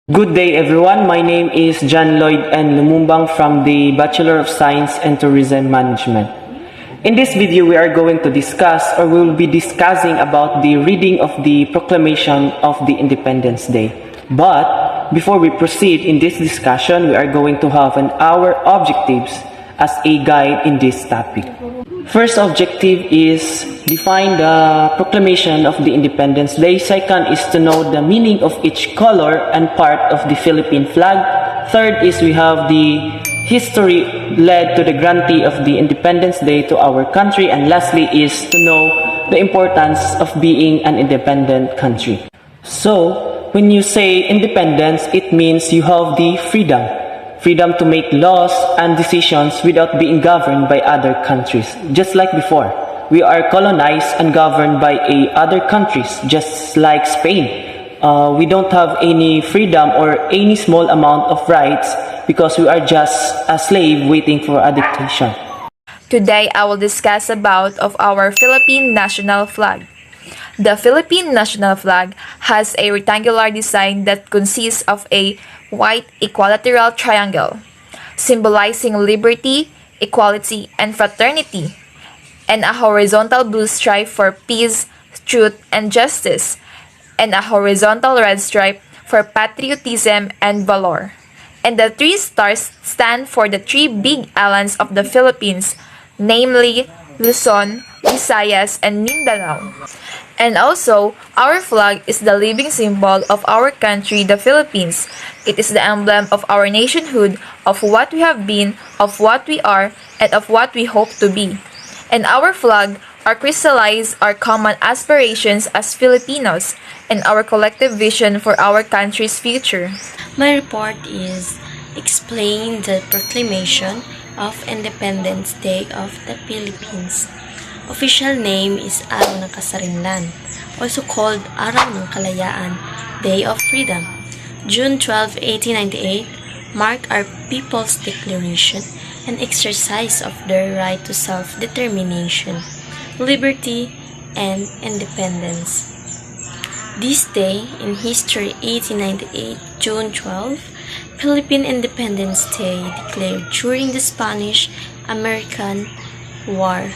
Good day everyone, my name is John Lloyd N. Lumumbang from the Bachelor of Science and Tourism Management. In this video, we are going to discuss or we will be discussing about the reading of the Proclamation of the Independence Day. But before we proceed in this discussion, we are going to have our objectives as a guide in this topic. First objective is define the proclamation of the Independence Day. Second is to know the meaning of each color and part of the Philippine flag. Third is we have the history led to the grantee of the Independence Day to our country. And lastly is to know the importance of being an independent country. So, when you say independence, it means you have the freedom to make laws and decisions without being governed by other countries. Just like before, we are colonized and governed by other countries, just like Spain. We don't have any freedom or any small amount of rights because we are just a slave waiting for a dictation. Today, I will discuss about of our Philippine national flag. The Philippine national flag has a rectangular design that consists of a white equilateral triangle, symbolizing liberty, equality, and fraternity, and a horizontal blue stripe for peace, truth, and justice, and a horizontal red stripe for patriotism and valor. And the three stars stand for the three big islands of the Philippines, namely Luzon, Visayas, and Mindanao. And also, our flag is the living symbol of our country, the Philippines. It is the emblem of our nationhood, of what we have been, of what we are, and of what we hope to be. And our flag are crystallized our common aspirations as Filipinos and our collective vision for our country's future. My report is explain the Proclamation of Independence Day of the Philippines. Official name is Araw ng Kasarinlan, also called Araw ng Kalayaan, Day of Freedom. June 12, 1898 marked our people's declaration and exercise of their right to self-determination, liberty, and independence. This day in history, 1898, June 12, Philippine Independence Day declared during the Spanish-American War.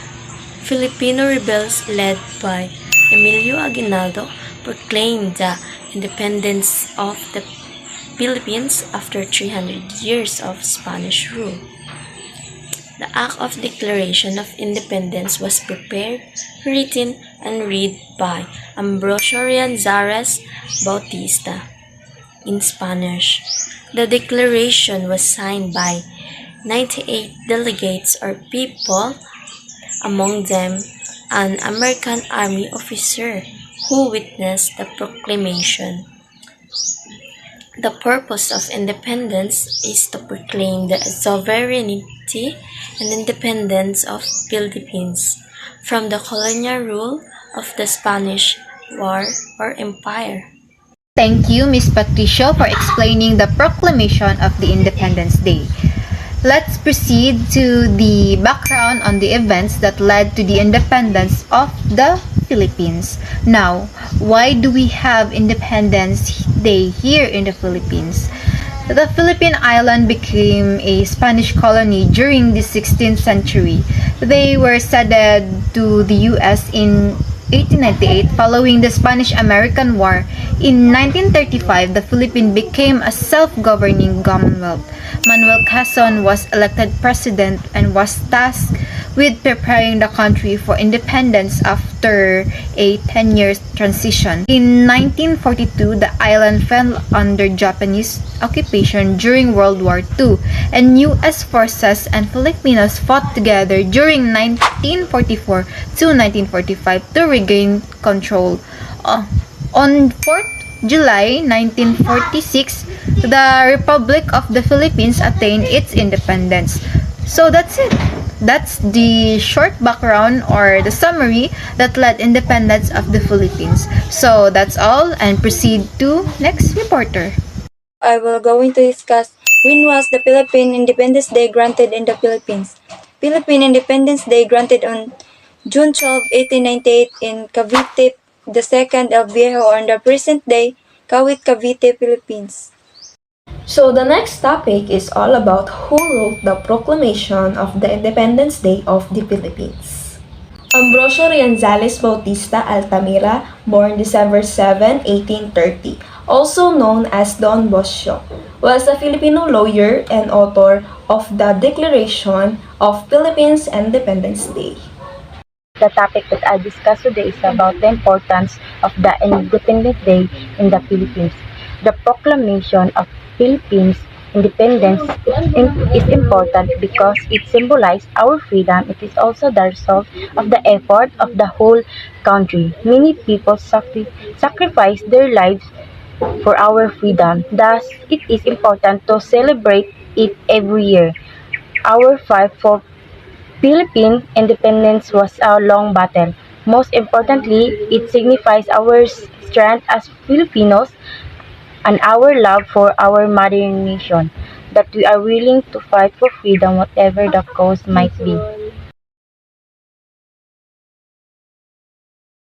Filipino rebels led by Emilio Aguinaldo proclaimed the independence of the Philippines after 300 years of Spanish rule. The Act of Declaration of Independence was prepared, written, and read by Ambrosio Rianzares Bautista in Spanish. The declaration was signed by 98 delegates or people, among them an American Army officer who witnessed the proclamation. The purpose of independence is to proclaim the sovereignty and independence of Philippines from the colonial rule of the Spanish War or Empire. Thank you, Ms. Patricio, for explaining the proclamation of the Independence Day. Let's proceed to the background on the events that led to the independence of the Philippines. Now, why do we have Independence Day here in the Philippines? The Philippine island became a Spanish colony during the 16th century. They were ceded to the U.S. in 1898 following the Spanish-American War. In 1935, the Philippines became a self-governing commonwealth. Manuel Quezon was elected president and was tasked with preparing the country for independence after a 10-year transition. In 1942, the island fell under Japanese occupation during World War II, and U.S. forces and Filipinos fought together during 1944 to 1945 to regain control. On 4th July 1946, the Republic of the Philippines attained its independence. So that's it. That's the short background or the summary that led independence of the Philippines. So that's all, and proceed to next reporter. I will going to discuss when was the Philippine Independence Day granted in the Philippines. Philippine Independence Day granted on June 12, 1898 in Cavite, the second El Viejo on the present day, Kawit, Cavite, Philippines. So the next topic is all about who wrote the Proclamation of the Independence Day of the Philippines. Ambrosio Rianzales Bautista Altamira, born December 7, 1830, also known as Don Bosio, was a Filipino lawyer and author of the Declaration of Philippines Independence Day. The topic that I'll discuss today is about the importance of the Independence Day in the Philippines. The proclamation of Philippines independence is important because it symbolizes our freedom. It is also the result of the effort of the whole country. Many people sacrifice their lives for our freedom. Thus, it is important to celebrate it every year. Our fight for Philippine independence was a long battle. Most importantly, it signifies our strength as Filipinos and our love for our mother nation, that we are willing to fight for freedom whatever the cost might be.